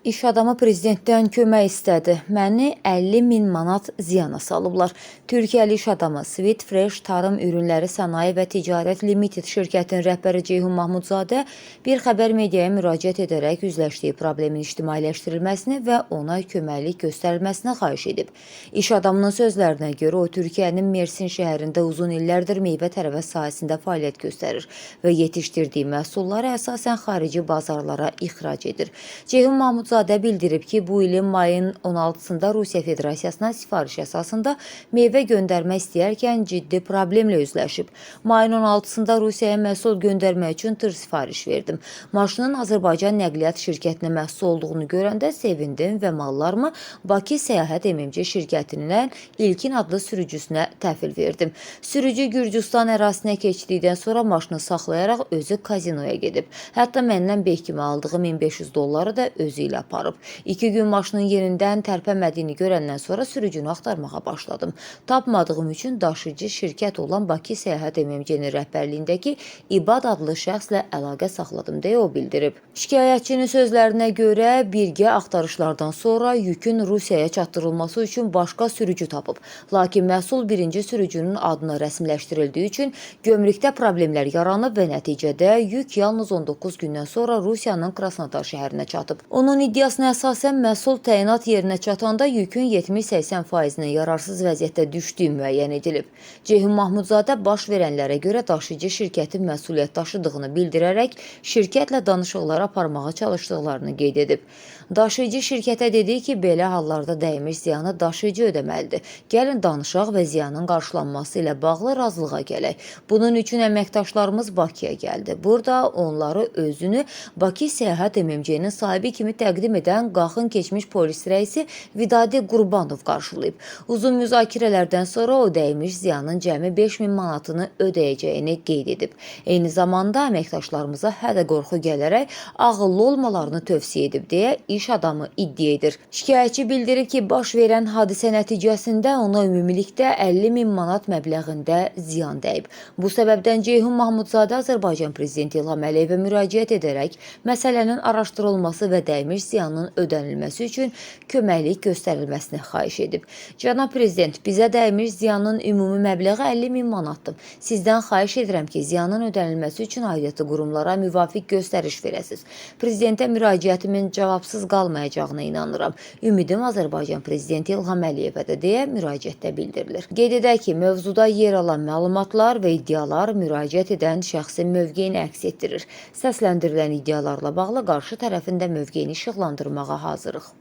İş adamı prezidentdən kömək istədi. Məni 50 min manat ziyana salıblar. Türkiyəli iş adamı Sweet Fresh Tarım Ürünləri Sənaye və Ticarət Limited şirkətinin rəhbəri Ceyhun Mahmudzadə bir xəbər mediaya müraciət edərək üzləşdiyi problemin ictimailəşdirilməsini və ona köməklik göstərilməsini xahiş edib. İş adamının sözlərinə görə o Türkiyənin Mersin şəhərində uzun illərdir meyvə-tərəvəz sahəsində fəaliyyət göstərir və yetişdirdiyi məhsulları əsasən xarici bazarlara ixrac edir. Ceyhun Mahmudzadə bildirib ki, bu ilin mayın 16-sında Rusiya Federasiyasına sifariş əsasında meyvə göndərmək istəyərkən ciddi problemlə üzləşib. Mayın 16-sında Rusiyaya məhsul göndərmək üçün tır sifariş verdim. Maşının Azərbaycan Nəqliyyat şirkətinə məhsul olduğunu görəndə sevindim və mallarımı Bakı Səyahət MMC şirkətinin İlkin adlı sürücüsünə təhvil verdim. Sürücü Gürcüstan ərazisinə keçdikdən sonra maşını saxlayaraq özü kazinoya gedib. Hətta məndən beh kimi aldığım $1500 da özü ilə aparıb. 2 gün maşının yerindən tərpənmədiyini görəndən sonra sürücünü axtarmağa başladım. Tapmadığım üçün daşıyıcı şirkət olan Bakı Səyahət MMC-nin rəhbərliyindəki İbad adlı şəxslə əlaqə saxladım deyə o bildirib. Şikayətçinin sözlərinə görə birgə axtarışlardan sonra yükün Rusiyaya çatdırılması üçün başqa sürücü tapıb. Lakin məhsul birinci sürücünün adına rəsmiləşdirildiyi üçün gömrükdə problemlər yaranıb və nəticədə yük yalnız 19 gündən sonra Rusiyanın Krasnodar şəhərinə çatıb. Onun iddiasına əsasən məhsul təyinat yerinə çatanda yükün 70-80%-nin yararsız vəziyyətdə düşdüyü müəyyən edilib. Ceyhun Mahmudzadə baş verənlərə görə daşıyıcı şirkətin məsuliyyət daşıdığını bildirərək şirkətlə danışıqlar aparmağa çalışdıqlarını qeyd edib. Daşıyıcı şirkətə dedi ki, belə hallarda dəymiş ziyanı daşıyıcı ödəməlidir. Gəlin danışaq və ziyanın qarşılanması ilə bağlı razılığa gələk. Bunun üçün əməkdaşlarımız Bakıya gəldi. Burada onları özünü Bakı Səyahət MMC-nin sahibi kimi təqdim edən Qaxın keçmiş polis rəisi Vidadi Qurbanov qarşılayıb. Uzun müzakirələrdən sonra o dəymiş ziyanın cəmi 5000 manatını ödəyəcəyini qeyd edib. Eyni zamanda əməkdaşlarımıza hədə qorxu gələrək ağıllı olmalarını tövsiyə edib deyə iş adamı iddia edir. Şikayətçi bildirib ki, baş verən hadisə nəticəsində ona ümumilikdə 50 min manat məbləğində ziyan dəyib. Bu səbəbdən Ceyhun Mahmudzadə Azərbaycan prezidenti İlham Əliyevə müraciət edərək məsələnin araşdırılması və dəymiş ziyanın ödənilməsi üçün köməklik göstərilməsini xahiş edib. Cənab Prezident, bizə dəymiş ziyanın ümumi məbləği 50 min manatdır. Sizdən xahiş edirəm ki, ziyanın ödənilməsi üçün aidiyyatı qurumlara müvafiq göstəriş verəsiniz. Prezidentə müraciətimin cavabsız qalmayacağına inanıram. Ümidim Azərbaycan prezidenti İlham Əliyevədir deyə müraciətdə bildirilir. Qeyd edək ki, mövzuda yer alan məlumatlar və iddialar müraciət edən şəxsin mövqeyini əks etdirir. Səsləndirilən iddialarla bağlı qarşı tərəfində mövqeyini işıqlandırmağa hazırıq.